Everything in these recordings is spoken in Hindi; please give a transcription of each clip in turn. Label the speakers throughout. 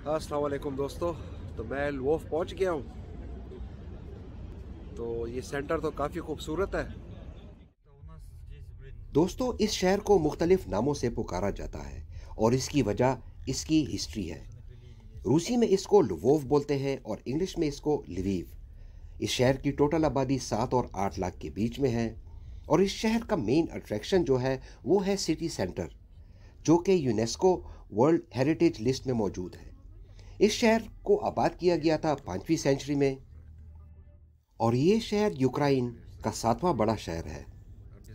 Speaker 1: अस्सलाम वालेकुम दोस्तों। तो मैं लवोफ पहुंच गया हूं। तो ये सेंटर तो काफ़ी खूबसूरत है। दोस्तों, इस शहर को मुख्तलिफ नामों से पुकारा जाता है और इसकी वजह इसकी हिस्ट्री है। रूसी में इसको लवोव बोलते हैं और इंग्लिश में इसको लिवीव। इस शहर की टोटल आबादी 7 और 8 लाख के बीच में है। और इस शहर का मेन अट्रैक्शन जो है वो है सिटी सेंटर, जो कि यूनेस्को वर्ल्ड हेरिटेज लिस्ट में मौजूद है। इस शहर को आबाद किया गया था 5वीं सेंचुरी में और ये शहर यूक्रेन का 7वां बड़ा शहर है।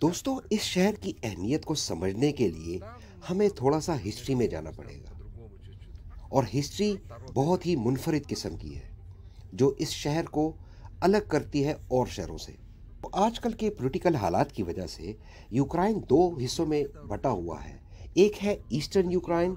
Speaker 1: दोस्तों, इस शहर की अहमियत को समझने के लिए हमें थोड़ा सा हिस्ट्री में जाना पड़ेगा। और हिस्ट्री बहुत ही मुनफरिद किस्म की है जो इस शहर को अलग करती है और शहरों से। तो आजकल के पॉलिटिकल हालात की वजह से यूक्रेन दो हिस्सों में बटा हुआ है। एक है ईस्टर्न यूक्रेन,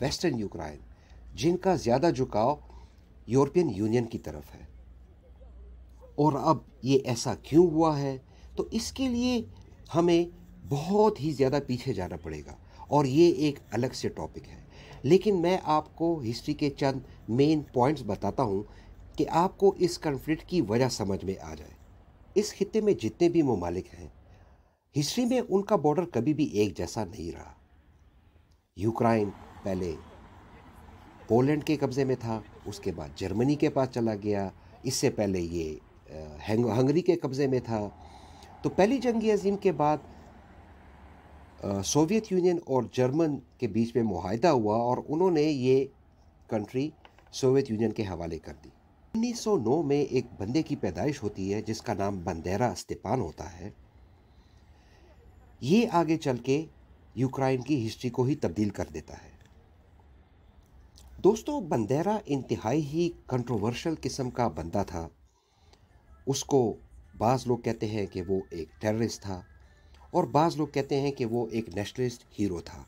Speaker 1: वेस्टर्न यूक्रेन, जिनका ज़्यादा झुकाव यूरोपियन यूनियन की तरफ है। और अब ये ऐसा क्यों हुआ है, तो इसके लिए हमें बहुत ही ज़्यादा पीछे जाना पड़ेगा और ये एक अलग से टॉपिक है। लेकिन मैं आपको हिस्ट्री के चंद मेन पॉइंट्स बताता हूँ कि आपको इस कन्फ्लिक्ट की वजह समझ में आ जाए। इस खित्ते में जितने भी ममालिक हैं, हिस्ट्री में उनका बॉर्डर कभी भी एक जैसा नहीं रहा। यूक्रेन पहले पोलैंड के कब्ज़े में था, उसके बाद जर्मनी के पास चला गया। इससे पहले ये हंगरी के कब्ज़े में था। तो पहली जंग अज़ीम के बाद सोवियत यूनियन और जर्मन के बीच में मुआहदा हुआ और उन्होंने ये कंट्री सोवियत यूनियन के हवाले कर दी। 1909 में एक बंदे की पैदाइश होती है जिसका नाम बंदेरा स्टेपान होता है। ये आगे चल के यूक्रेन की हिस्ट्री को ही तब्दील कर देता है। दोस्तों, बंदेरा इंतहाई ही कंट्रोवर्शियल किस्म का बंदा था। उसको बाज़ लोग कहते हैं कि वो एक टेररिस्ट था और बाज़ लोग कहते हैं कि वो एक नेशनलिस्ट हीरो था।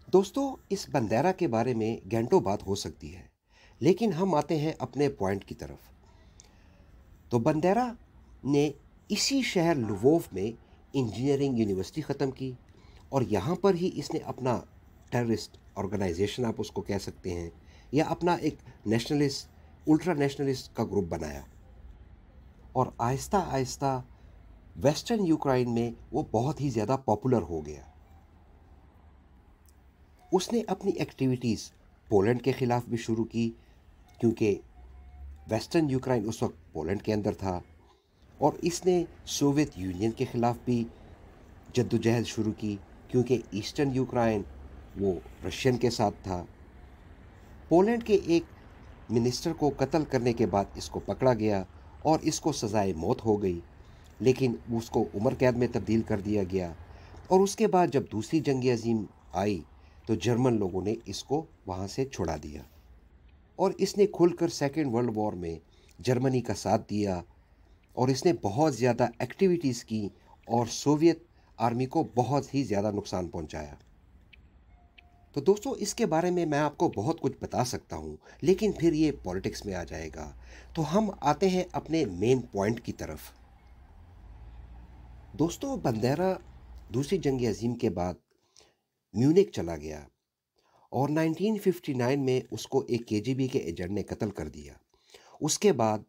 Speaker 1: दोस्तों, इस बंदेरा के बारे में घंटों बात हो सकती है, लेकिन हम आते हैं अपने पॉइंट की तरफ। तो बंदेरा ने इसी शहर लवोव में इंजीनियरिंग यूनिवर्सिटी ख़त्म की और यहाँ पर ही इसने अपना टेररिस्ट ऑर्गेनाइजेशन, आप उसको कह सकते हैं, या अपना एक नेशनलिस्ट अल्ट्रा नेशनलिस्ट का ग्रुप बनाया। और आहिस्ता आहिस्ता वेस्टर्न यूक्रेन में वो बहुत ही ज़्यादा पॉपुलर हो गया। उसने अपनी एक्टिविटीज़ पोलैंड के ख़िलाफ़ भी शुरू की, क्योंकि वेस्टर्न यूक्रेन उस वक्त पोलैंड के अंदर था। और इसने सोवियत यूनियन के ख़िलाफ़ भी जद्दोजहद शुरू की, क्योंकि ईस्टर्न यूक्रेन वो रशियन के साथ था। पोलैंड के एक मिनिस्टर को कत्ल करने के बाद इसको पकड़ा गया और इसको सज़ाए मौत हो गई, लेकिन उसको उम्र कैद में तब्दील कर दिया गया। और उसके बाद जब दूसरी जंग अज़ीम आई तो जर्मन लोगों ने इसको वहाँ से छुड़ा दिया और इसने खुलकर सेकेंड वर्ल्ड वॉर में जर्मनी का साथ दिया और इसने बहुत ज़्यादा एक्टिविटीज़ की और सोवियत आर्मी को बहुत ही ज़्यादा नुकसान पहुंचाया। तो दोस्तों, इसके बारे में मैं आपको बहुत कुछ बता सकता हूँ, लेकिन फिर ये पॉलिटिक्स में आ जाएगा। तो हम आते हैं अपने मेन पॉइंट की तरफ। दोस्तों, बंदेरा दूसरी जंग अज़ीम के बाद म्यूनिख चला गया और 1959 में उसको एक केजीबी के एजेंट ने कत्ल कर दिया। उसके बाद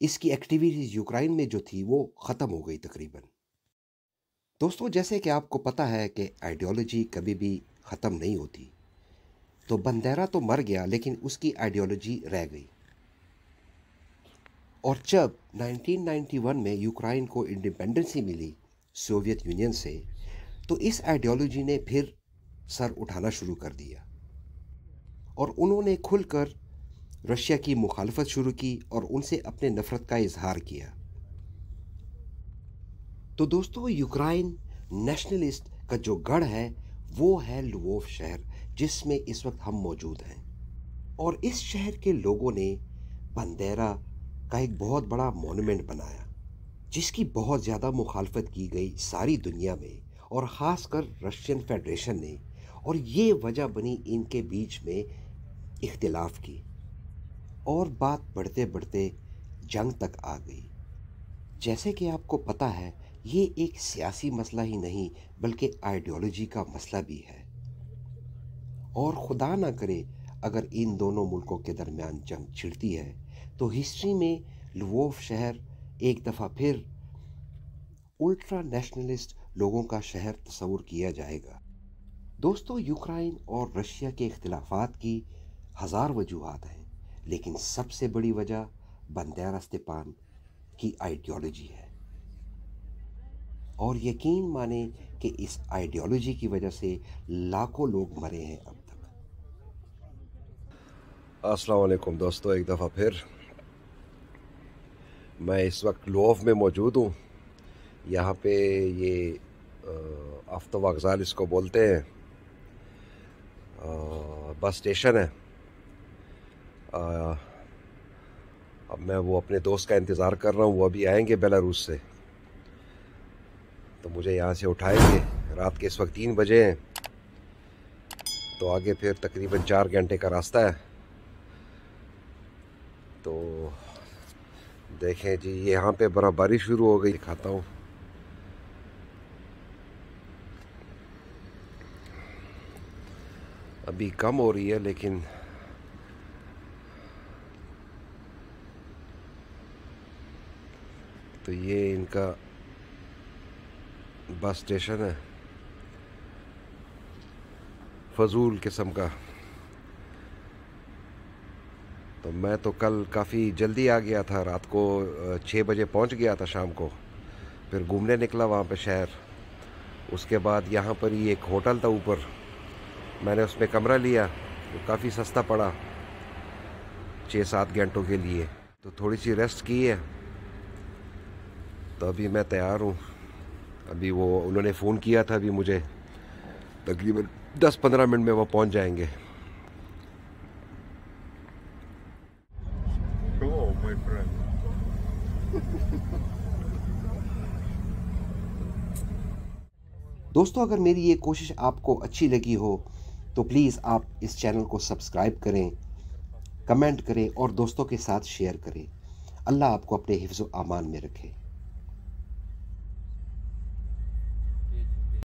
Speaker 1: इसकी एक्टिविटीज़ यूक्रेन में जो थी वो ख़त्म हो गई तकरीबन। दोस्तों, जैसे कि आपको पता है कि आइडियोलॉजी कभी भी ख़त्म नहीं होती। तो बंदेरा तो मर गया, लेकिन उसकी आइडियोलॉजी रह गई। और जब 1991 में यूक्रेन को इंडिपेंडेंसी मिली सोवियत यूनियन से, तो इस आइडियोलॉजी ने फिर सर उठाना शुरू कर दिया और उन्होंने खुलकर रशिया की मुखालफत शुरू की और उनसे अपने नफ़रत का इजहार किया। तो दोस्तों, यूक्रेन नेशनलिस्ट का जो गढ़ है वो है लवोव शहर, जिसमें इस वक्त हम मौजूद हैं। और इस शहर के लोगों ने बंदेरा का एक बहुत बड़ा मॉन्यूमेंट बनाया, जिसकी बहुत ज़्यादा मुखालफत की गई सारी दुनिया में और ख़ासकर रशियन फेडरेशन ने। और ये वजह बनी इनके बीच में इख्तिलाफ की और बात बढ़ते बढ़ते जंग तक आ गई, जैसे कि आपको पता है, ये एक सियासी मसला ही नहीं बल्कि आइडियोलॉजी का मसला भी है। और खुदा ना करे अगर इन दोनों मुल्कों के दरमियान जंग छिड़ती है तो हिस्ट्री में लवोव शहर एक दफ़ा फिर उल्ट्रा नेशनलिस्ट लोगों का शहर तस्वुर किया जाएगा। दोस्तों, यूक्रेन और रशिया के इख्तिलाफात की हज़ार वजूहात हैं, लेकिन सबसे बड़ी वजह बंदेरा स्टेपान की आइडियोलॉजी है। और यकीन माने कि इस आइडियोलॉजी की वजह से लाखों लोग मरे हैं अब तक।
Speaker 2: अस्सलाम वालेकुम दोस्तों, एक दफ़ा फिर मैं इस वक्त लवोव में मौजूद हूँ। यहाँ पे ये आफ्तो वक्ज़ाल इसको बोलते हैं, बस स्टेशन है। अब मैं वो अपने दोस्त का इंतज़ार कर रहा हूँ, वो अभी आएंगे बेलारूस से, तो मुझे यहाँ से उठाएंगे। रात के इस वक्त 3 बजे हैं, तो आगे फिर तकरीबन 4 घंटे का रास्ता है। तो देखें जी, यहाँ पे बर्फ़बारी शुरू हो गई, दिखाता हूँ। अभी कम हो रही है, लेकिन तो ये इनका बस स्टेशन है, फजूल किस्म का। तो मैं तो कल काफ़ी जल्दी आ गया था, रात को 6 बजे पहुंच गया था शाम को। फिर घूमने निकला वहाँ पे शहर। उसके बाद यहाँ पर ही एक होटल था ऊपर, मैंने उसमें कमरा लिया, तो काफ़ी सस्ता पड़ा 6-7 घंटों के लिए। तो थोड़ी सी रेस्ट की है, तो अभी मैं तैयार हूँ। अभी वो उन्होंने फ़ोन किया था, अभी मुझे तकरीबन 10-15 मिनट में वो पहुँच जाएंगे।
Speaker 1: दोस्तों, अगर मेरी ये कोशिश आपको अच्छी लगी हो तो प्लीज़ आप इस चैनल को सब्सक्राइब करें, कमेंट करें और दोस्तों के साथ शेयर करें। अल्लाह आपको अपने हिफ्ज़-ओ-अमान में रखे।